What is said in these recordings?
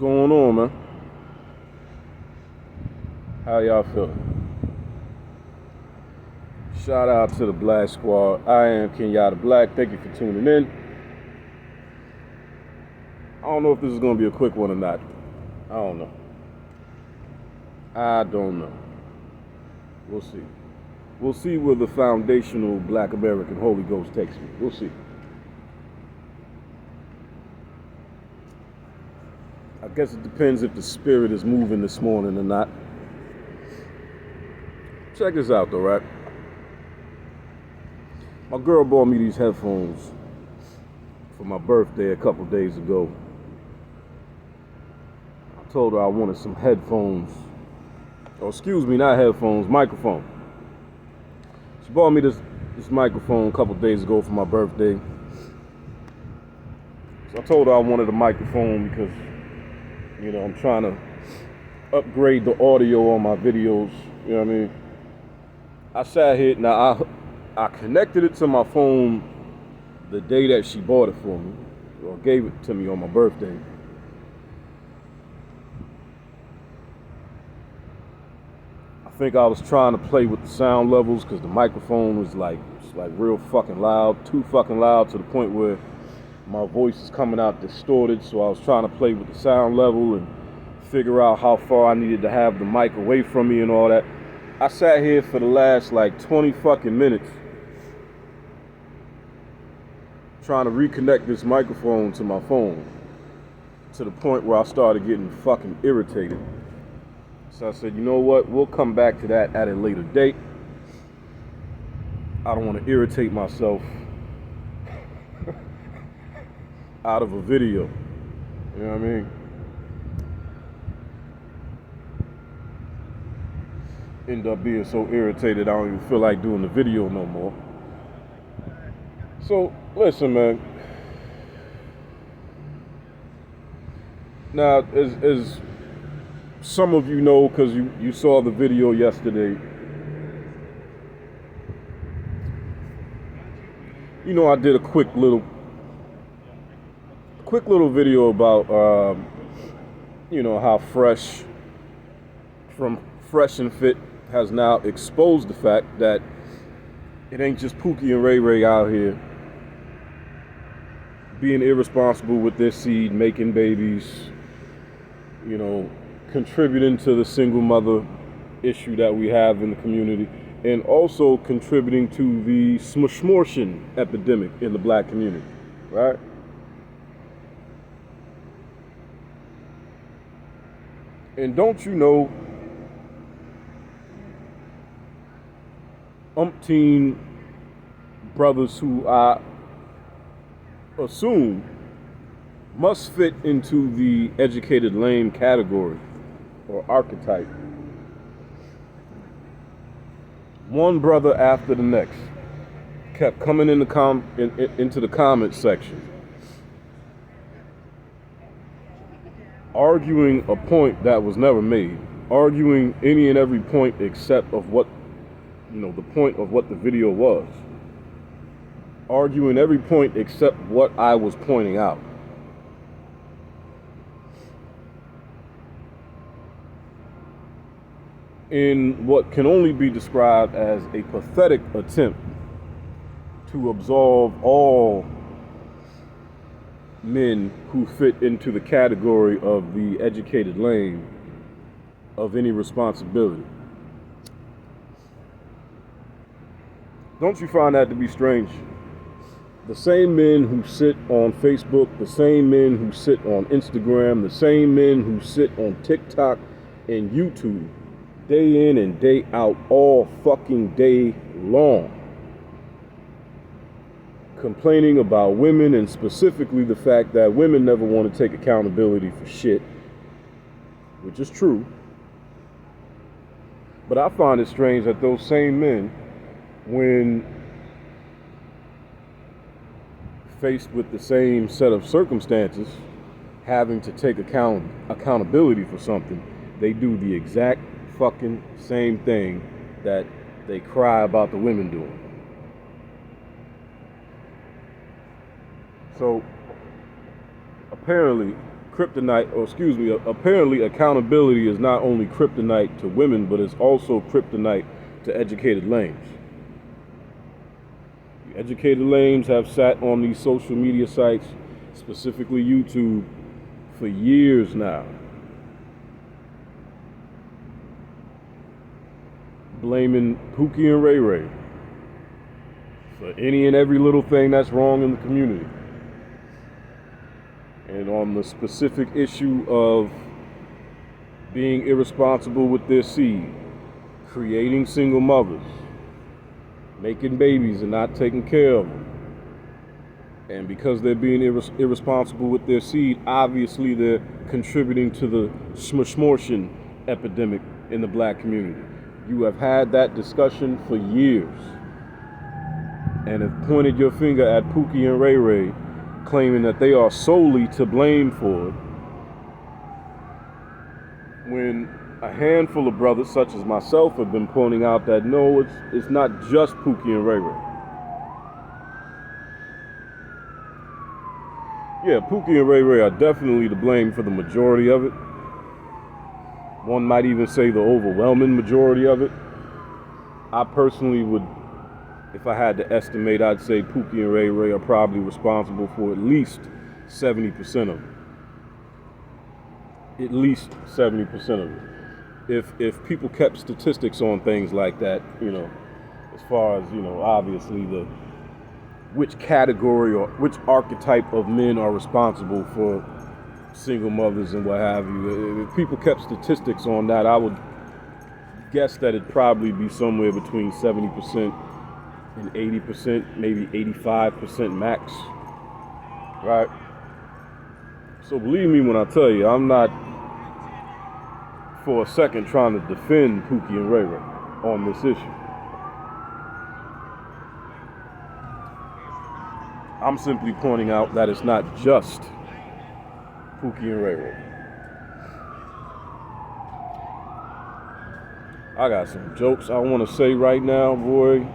Going on, man? How y'all feeling? Shout out to the Black Squad. I am Kenyatta Black. Thank you for tuning in. I don't know if this is going to be a quick one or not. I don't know. We'll see. We'll see where the foundational Black American Holy Ghost takes me. We'll see. I guess it depends if the spirit is moving this morning or not. Check this out though, right? My girl bought me these headphones for my birthday a couple days ago. I told her I wanted some headphones. Oh, excuse me, not headphones, microphone. She bought me this microphone a couple days ago for my birthday. So I told her I wanted a microphone because, you know, I'm trying to upgrade the audio on my videos, you know what I mean? I sat here, now I connected it to my phone the day that she bought it for me, or gave it to me on my birthday. I think I was trying to play with the sound levels because the microphone was like real fucking loud, too fucking loud to the point where my voice is coming out distorted. So I was trying to play with the sound level and figure out how far I needed to have the mic away from me and all that. I sat here for the last like 20 fucking minutes trying to reconnect this microphone to my phone to the point where I started getting fucking irritated. So I said, you know what, we'll come back to that at a later date. I don't want to irritate myself out of a video. You know what I mean? End up being so irritated I don't even feel like doing the video no more. So listen, man. Now, as some of you know, because you saw the video yesterday, you know, I did a quick little video about you know, how Fresh and Fit has now exposed the fact that it ain't just Pookie and Ray Ray out here being irresponsible with their seed, making babies, you know, contributing to the single mother issue that we have in the community, and also contributing to the smortion epidemic in the black community, right? And don't you know, umpteen brothers who I assume must fit into the educated lame category or archetype. One brother after the next kept coming into the comment section, arguing a point that was never made, arguing any and every point except of what, you know, the point of what the video was, arguing every point except what I was pointing out. In what can only be described as a pathetic attempt to absolve all men who fit into the category of the educated lame of any responsibility. Don't you find that to be strange? The same men who sit on Facebook, the same men who sit on Instagram, the same men who sit on TikTok and YouTube, day in and day out, all fucking day long, complaining about women, and specifically the fact that women never want to take accountability for shit, which is true. But I find it strange that those same men, when faced with the same set of circumstances, having to take accountability for something, they do the exact fucking same thing that they cry about the women doing. So apparently kryptonite, or excuse me, apparently accountability is not only kryptonite to women, but it's also kryptonite to educated lames. Educated lames have sat on these social media sites, specifically YouTube, for years now, blaming Pookie and Ray Ray for any and every little thing that's wrong in the community. And on the specific issue of being irresponsible with their seed, creating single mothers, making babies and not taking care of them. And because they're being irresponsible with their seed, obviously they're contributing to the smortion epidemic in the black community. You have had that discussion for years and have pointed your finger at Pookie and Ray Ray, claiming that they are solely to blame for it, when a handful of brothers such as myself have been pointing out that no, it's not just Pookie and Ray Ray. Yeah, Pookie and Ray Ray are definitely to blame for the majority of it. One might even say the overwhelming majority of it. I personally would, if I had to estimate, I'd say Pookie and Ray Ray are probably responsible for at least 70% of it. At least 70% of it. If people kept statistics on things like that, you know, as far as, you know, obviously which category or which archetype of men are responsible for single mothers and what have you. If people kept statistics on that, I would guess that it'd probably be somewhere between 70% and 80%, maybe 85% max, right? So believe me when I tell you, I'm not for a second trying to defend Pookie and Ray Ray on this issue. I'm simply pointing out that it's not just Pookie and Ray Ray. I got some jokes I want to say right now, boy.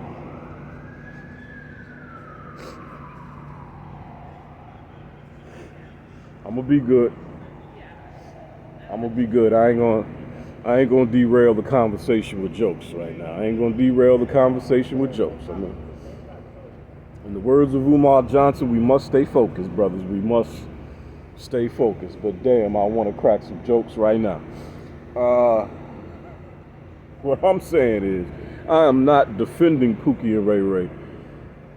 I'm gonna be good. I ain't gonna derail the conversation with jokes right now. In the words of Umar Johnson, we must stay focused, brothers. We must stay focused. But damn, I want to crack some jokes right now. What I'm saying is, I am not defending Pookie and Ray Ray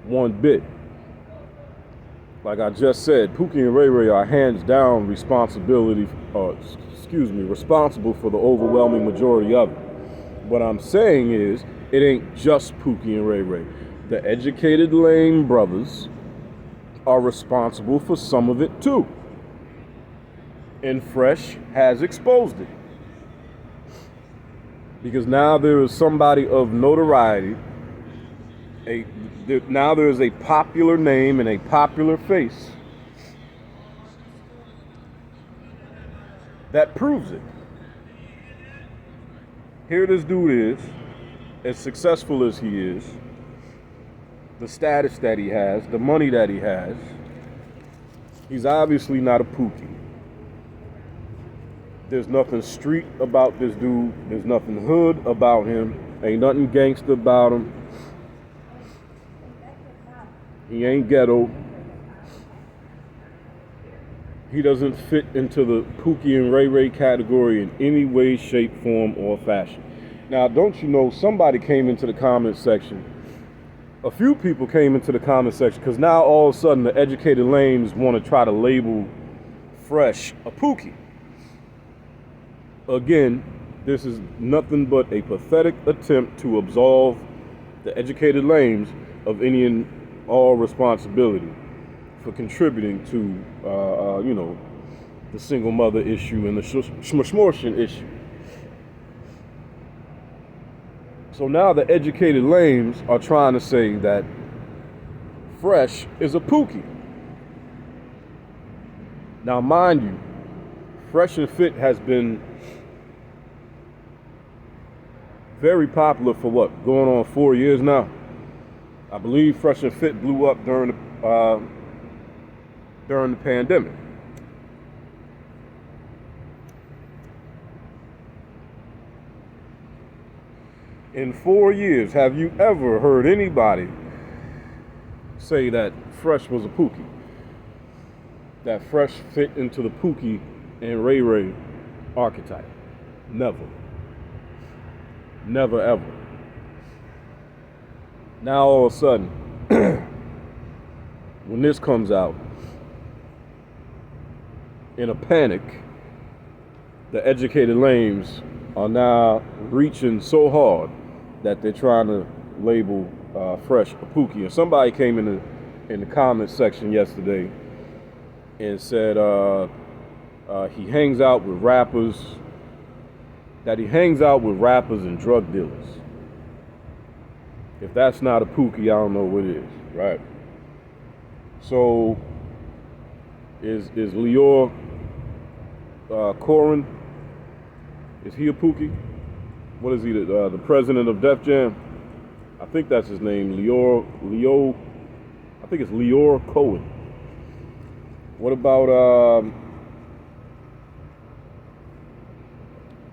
one bit. Like I just said, Pookie and Ray Ray are hands down responsible for the overwhelming majority of it. What I'm saying is, it ain't just Pookie and Ray Ray. The educated lame brothers are responsible for some of it too. And Fresh has exposed it. Because now there is somebody of notoriety, now there is a popular name and a popular face that proves it. Here this dude is, as successful as he is, the status that he has, the money that he has. He's obviously not a Pookie. There's nothing street about this dude. There's nothing hood about him. Ain't nothing gangster about him. He ain't ghetto. He doesn't fit into the Pookie and Ray Ray category in any way, shape, form, or fashion. Now, don't you know, somebody came into the comment section. A few people came into the comment section because now all of a sudden the educated lames want to try to label Fresh a Pookie. Again, this is nothing but a pathetic attempt to absolve the educated lames of any and all responsibility for contributing to, the single mother issue and the smortion issue. So now the educated lames are trying to say that Fresh is a Pookie. Now, mind you, Fresh and Fit has been very popular for what, going on 4 years now? I believe Fresh and Fit blew up during the pandemic. In 4 years, have you ever heard anybody say that Fresh was a Pookie? That Fresh fit into the Pookie and Ray Ray archetype? Never. Never ever. Now all of a sudden, when this comes out, in a panic, the educated lames are now reaching so hard that they're trying to label Fresh a Pookie. And somebody came in the comment section yesterday and said he hangs out with rappers, that he hangs out with rappers and drug dealers. If that's not a Pookie, I don't know what is, right? So is Leor Corin, is he a Pookie? What is he, the president of Def Jam? I think that's his name, Leo, I think it's Leor Cohen. What about,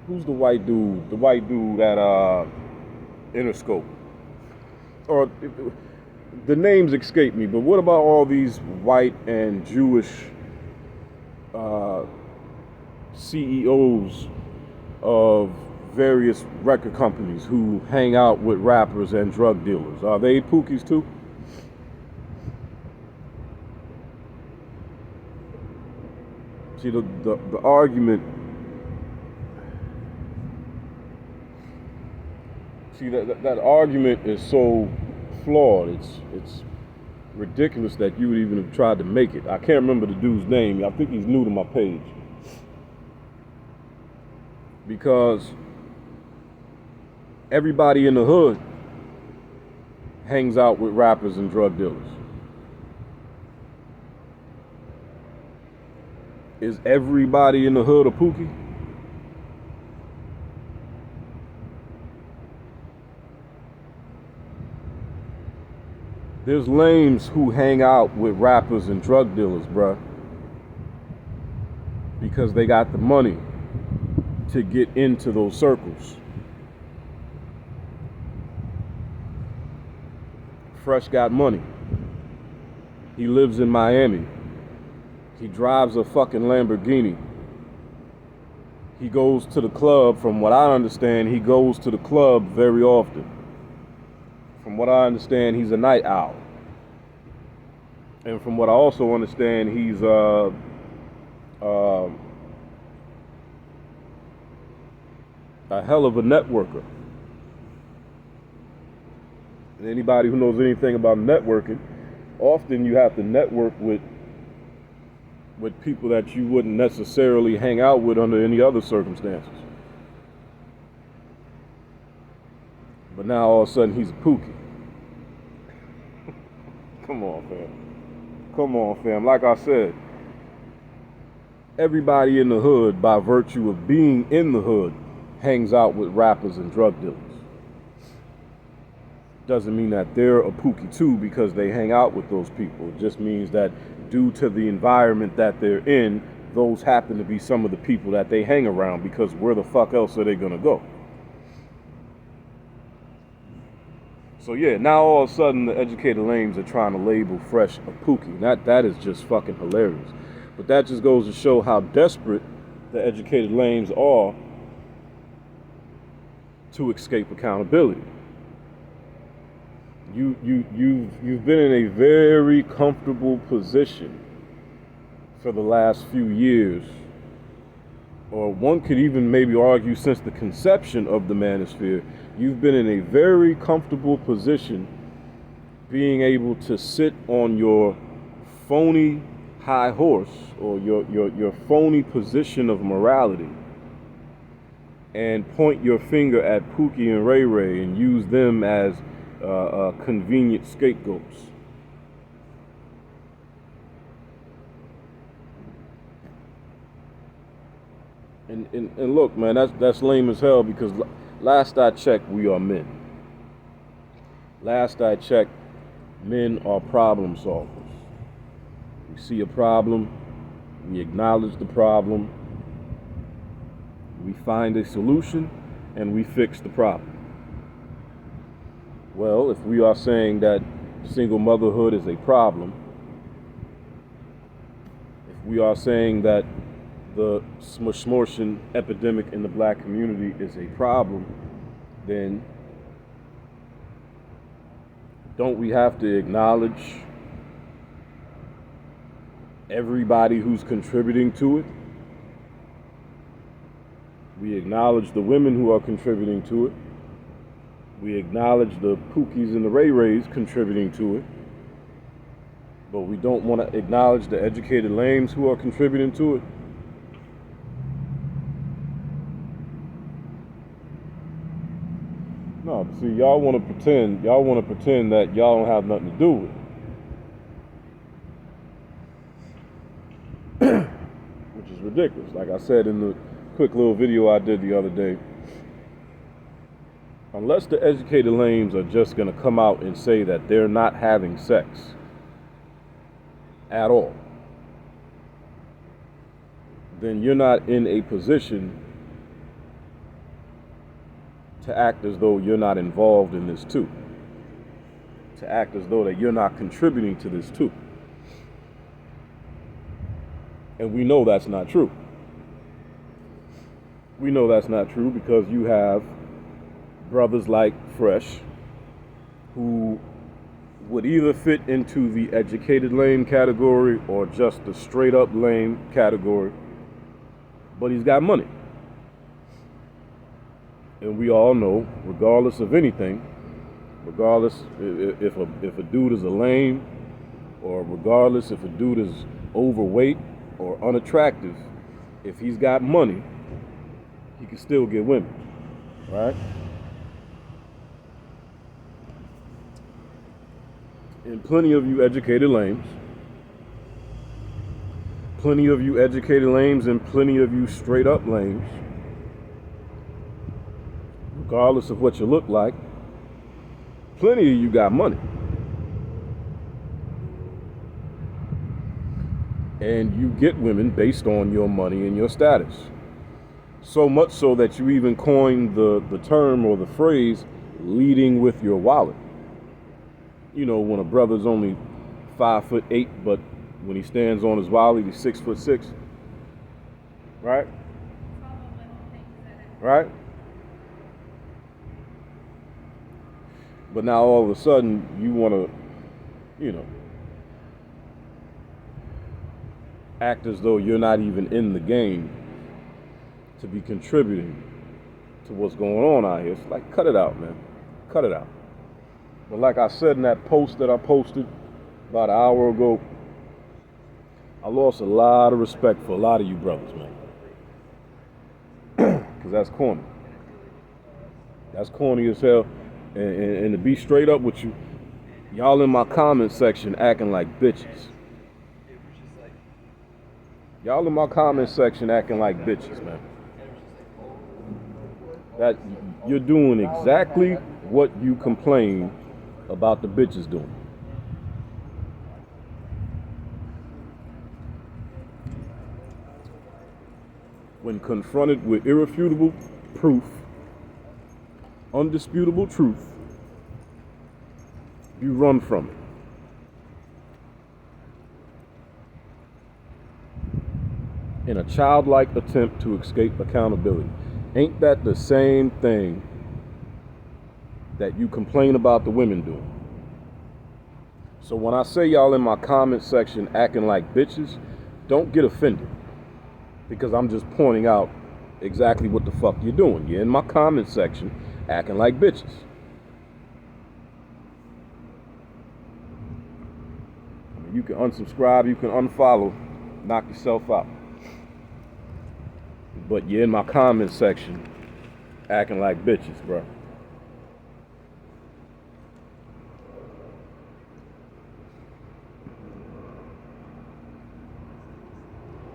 who's the white dude? The white dude at Interscope. Or the names escape me, but what about all these white and Jewish CEOs of various record companies who hang out with rappers and drug dealers? Are they Pookies too? See, the argument, see that argument is so flawed. It's ridiculous that you would even have tried to make it. I can't remember the dude's name. I think he's new to my page. Because everybody in the hood hangs out with rappers and drug dealers. Is everybody in the hood a Pookie? There's lames who hang out with rappers and drug dealers, bruh, because they got the money to get into those circles. Fresh got money. He lives in Miami. He drives a fucking Lamborghini. He goes to the club. From what I understand, he goes to the club very often. From what I understand, he's a night owl. And from what I also understand, he's a hell of a networker. And anybody who knows anything about networking, often you have to network with people that you wouldn't necessarily hang out with under any other circumstances. But now all of a sudden he's a Pookie. Come on, fam. Come on, fam. Like I said, everybody in the hood, by virtue of being in the hood, hangs out with rappers and drug dealers. Doesn't mean that they're a Pookie too because they hang out with those people. It just means that due to the environment that they're in, those happen to be some of the people that they hang around, because where the fuck else are they gonna go? So yeah, now all of a sudden the educated lames are trying to label Fresh a Pookie. That is just fucking hilarious. But that just goes to show how desperate the educated lames are to escape accountability. You've been in a very comfortable position for the last few years, or one could even maybe argue since the conception of the manosphere. You've been in a very comfortable position being able to sit on your phony high horse, or your phony position of morality, and point your finger at Pookie and Ray Ray and use them as convenient scapegoats. And look, man, that's lame as hell, because last I checked, we are men. Last I checked, men are problem solvers. We see a problem, we acknowledge the problem, we find a solution, and we fix the problem. Well, if we are saying that single motherhood is a problem, if we are saying that the smushmortion epidemic in the black community is a problem, then don't we have to acknowledge everybody who's contributing to it? We acknowledge the women who are contributing to it. We acknowledge the Pookies and the Ray Rays contributing to it. But we don't want to acknowledge the educated lames who are contributing to it. No, but see, y'all want to pretend that y'all don't have nothing to do with it. Which is ridiculous. Like I said in the quick little video I did the other day, unless the educated lames are just going to come out and say that they're not having sex at all, then you're not in a position to act as though you're not involved in this too. To act as though that you're not contributing to this too. And we know that's not true. We know that's not true because you have brothers like Fresh who would either fit into the educated lame category or just the straight up lame category, but he's got money. And we all know, regardless of anything, regardless if a dude is a lame, or regardless if a dude is overweight or unattractive, if he's got money, he can still get women, right? And plenty of you educated lames, and plenty of you straight up lames, regardless of what you look like, plenty of you got money. And you get women based on your money and your status. So much so that you even coined the term or the phrase, leading with your wallet. You know, when a brother's only 5'8", but when he stands on his wallet, he's 6'6", right? Right? But now all of a sudden you want to, act as though you're not even in the game to be contributing to what's going on out here. It's like, cut it out, man. Cut it out. But like I said in that post that I posted about an hour ago, I lost a lot of respect for a lot of you brothers, man. Because that's corny. That's corny as hell. And to be straight up with you, y'all in my comment section acting like bitches. Y'all in my comment section acting like bitches, man. That you're doing exactly what you complain about the bitches doing. When confronted with irrefutable proof, undisputable truth, you run from it in a childlike attempt to escape accountability. Ain't that the same thing that you complain about the women doing? So when I say y'all in my comment section acting like bitches, don't get offended, because I'm just pointing out exactly what the fuck you're doing. You're in my comment section acting like bitches. You can unsubscribe, you can unfollow, knock yourself out. But you're in my comment section acting like bitches, bro.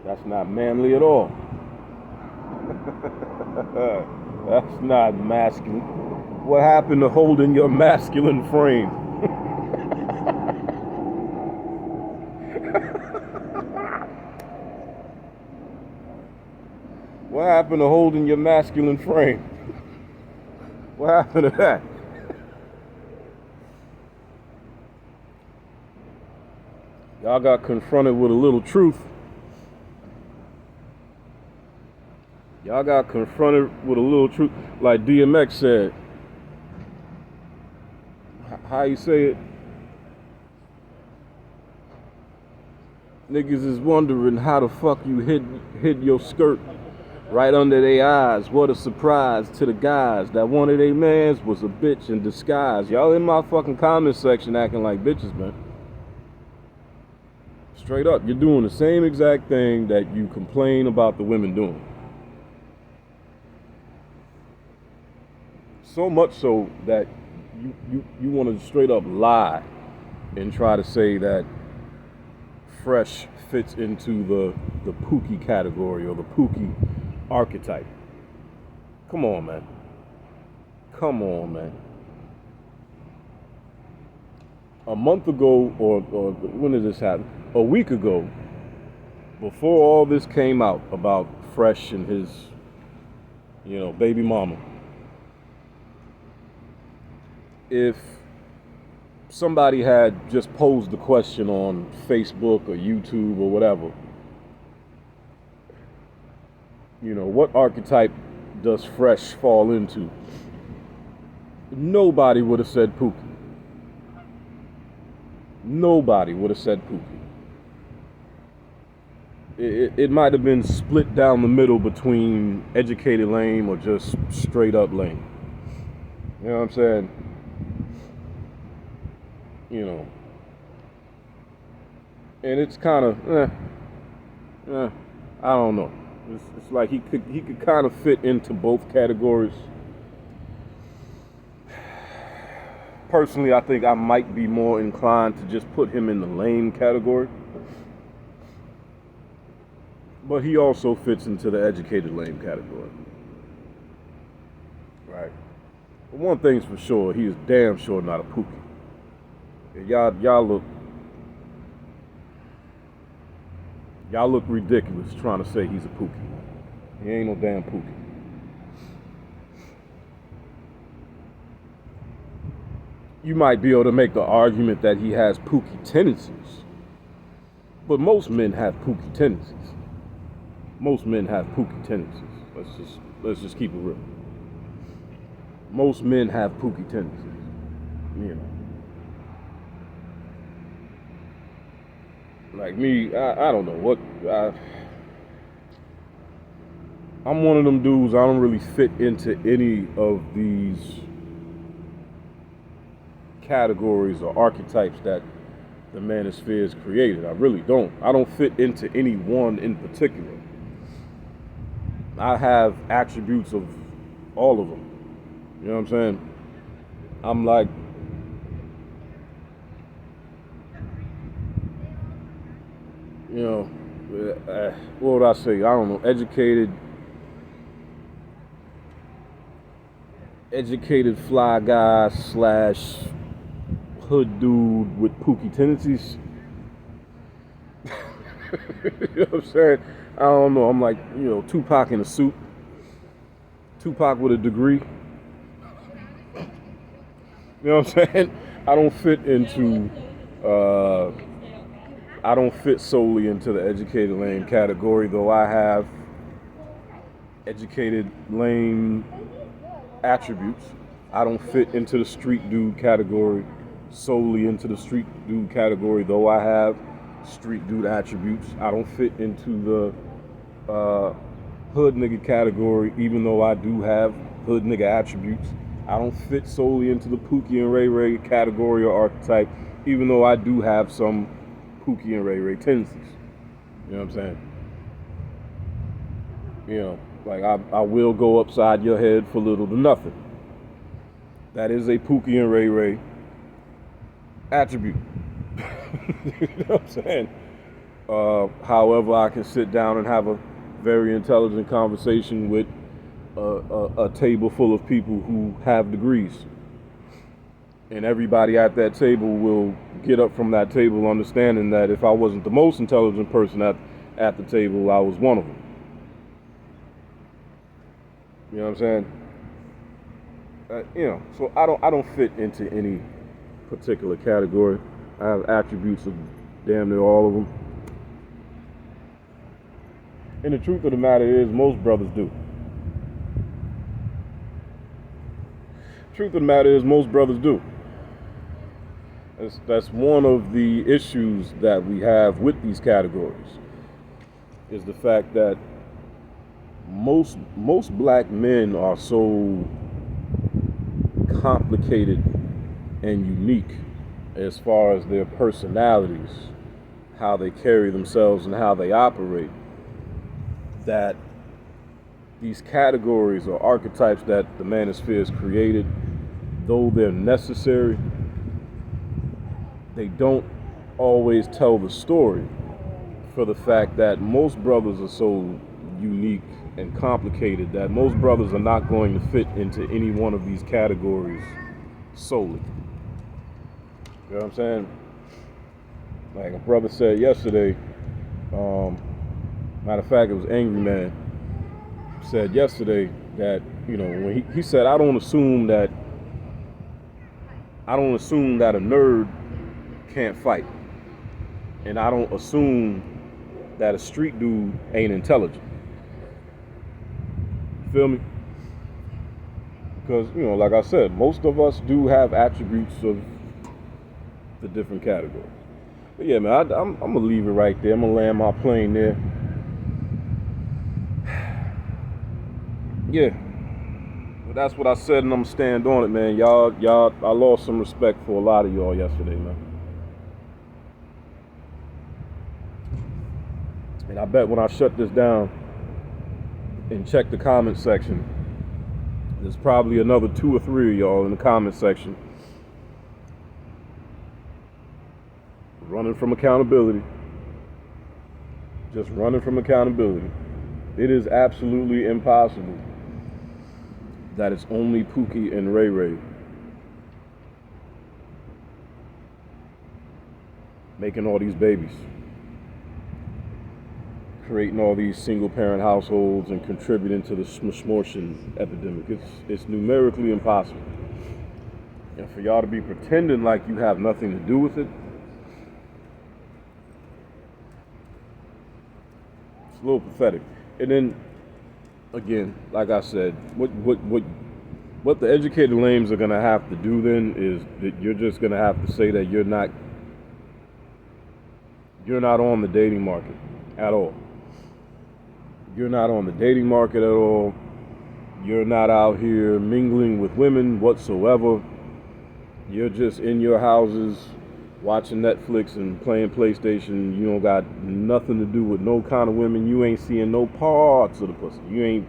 That's not manly at all. That's not masculine. What happened to holding your masculine frame? What happened to holding your masculine frame? What happened to that? Y'all got confronted with a little truth. Y'all got confronted with a little truth. Like DMX said. How you say it? Niggas is wondering how the fuck you hid your skirt right under their eyes. What a surprise to the guys that one of their mans was a bitch in disguise. Y'all in my fucking comment section acting like bitches, man. Straight up, you're doing the same exact thing that you complain about the women doing. So much so that you want to straight up lie and try to say that Fresh fits into the Pookie category or the Pookie archetype. Come on, man. Come on, man. A month ago, or when did this happen? A week ago, before all this came out about Fresh and his, baby mama. If somebody had just posed the question on Facebook or YouTube or whatever, what archetype does Fresh fall into? Nobody would have said Pookie. Nobody would have said Pookie. It might have been split down the middle between educated lame or just straight up lame. You know what I'm saying? And it's kind of, I don't know. It's like he could kind of fit into both categories. Personally, I think I might be more inclined to just put him in the lame category. But he also fits into the educated lame category. Right. But one thing's for sure, he is damn sure not a Pookie. Y'all look ridiculous trying to say he's a Pookie. He ain't no damn Pookie. You might be able to make the argument that he has Pookie tendencies, but most men have Pookie tendencies. Most men have Pookie tendencies. Let's just keep it real. Most men have Pookie tendencies. Like me, I don't know what. I'm one of them dudes. I don't really fit into any of these categories or archetypes that the manosphere has created. I really don't. I don't fit into any one in particular. I have attributes of all of them. You know what I'm saying? I'm like, what would I say? I don't know. Educated fly guy / hood dude with Pookie tendencies. You know what I'm saying? I don't know. I'm like, Tupac in a suit. Tupac with a degree. You know what I'm saying? I don't fit solely into the educated lame category, though I have educated lame attributes. I don't fit into the street dude category solely into the street dude category, though I have street dude attributes. I don't fit into the hood nigga category, even though I do have hood nigga attributes. I don't fit solely into the Pookie and Ray Ray category or archetype, even though I do have some Pookie and Ray Ray tendencies. You know what I'm saying? Like I will go upside your head for little to nothing. That is a Pookie and Ray Ray attribute. You know what I'm saying? However, I can sit down and have a very intelligent conversation with a table full of people who have degrees. And everybody at that table will get up from that table understanding that if I wasn't the most intelligent person at the table, I was one of them. You know what I'm saying? So I don't fit into any particular category. I have attributes of damn near all of them. And the truth of the matter is, most brothers do. Truth of the matter is, most brothers do. That's one of the issues that we have with these categories, is the fact that most black men are so complicated and unique as far as their personalities, how they carry themselves and how they operate, that these categories or archetypes that the manosphere has created, though they're necessary, they don't always tell the story, for the fact that most brothers are so unique and complicated that most brothers are not going to fit into any one of these categories solely. You know what I'm saying? Like a brother said yesterday, matter of fact, it was Angry Man, said yesterday that, you know, when he said, I don't assume that a nerd can't fight. And I don't assume that a street dude ain't intelligent. Feel me? Because, you know, like I said, most of us do have attributes of the different categories. But yeah, man, I'm gonna leave it right there. I'm gonna land my plane there. Yeah. But that's what I said, and I'm gonna stand on it, man. Y'all, I lost some respect for a lot of y'all yesterday, man. And I bet when I shut this down and check the comment section, there's probably another 2 or 3 of y'all in the comment section running from accountability. Just running from accountability. It is absolutely impossible that it's only Pookie and Ray Ray making all these babies, creating all these single-parent households and contributing to the smortion epidemic. It's numerically impossible. And for y'all to be pretending like you have nothing to do with it, it's a little pathetic. And then, again, like I said, what the educated lames are gonna have to do then is that you're just gonna have to say that you're not on the dating market at all. You're not on the dating market at all. You're not out here mingling with women whatsoever. You're just in your houses watching Netflix and playing PlayStation. You don't got nothing to do with no kind of women. You ain't seeing no parts of the pussy. You ain't.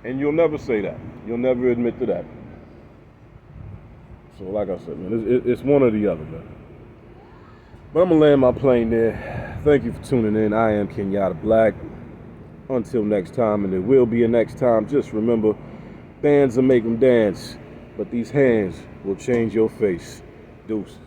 And you'll never say that. You'll never admit to that. So like I said, man, it's one or the other, man. But I'm going to land my plane there. Thank you for tuning in. I am Kenyatta Black. Until next time, and there will be a next time, just remember, bands will make them dance, but these hands will change your face. Deuces.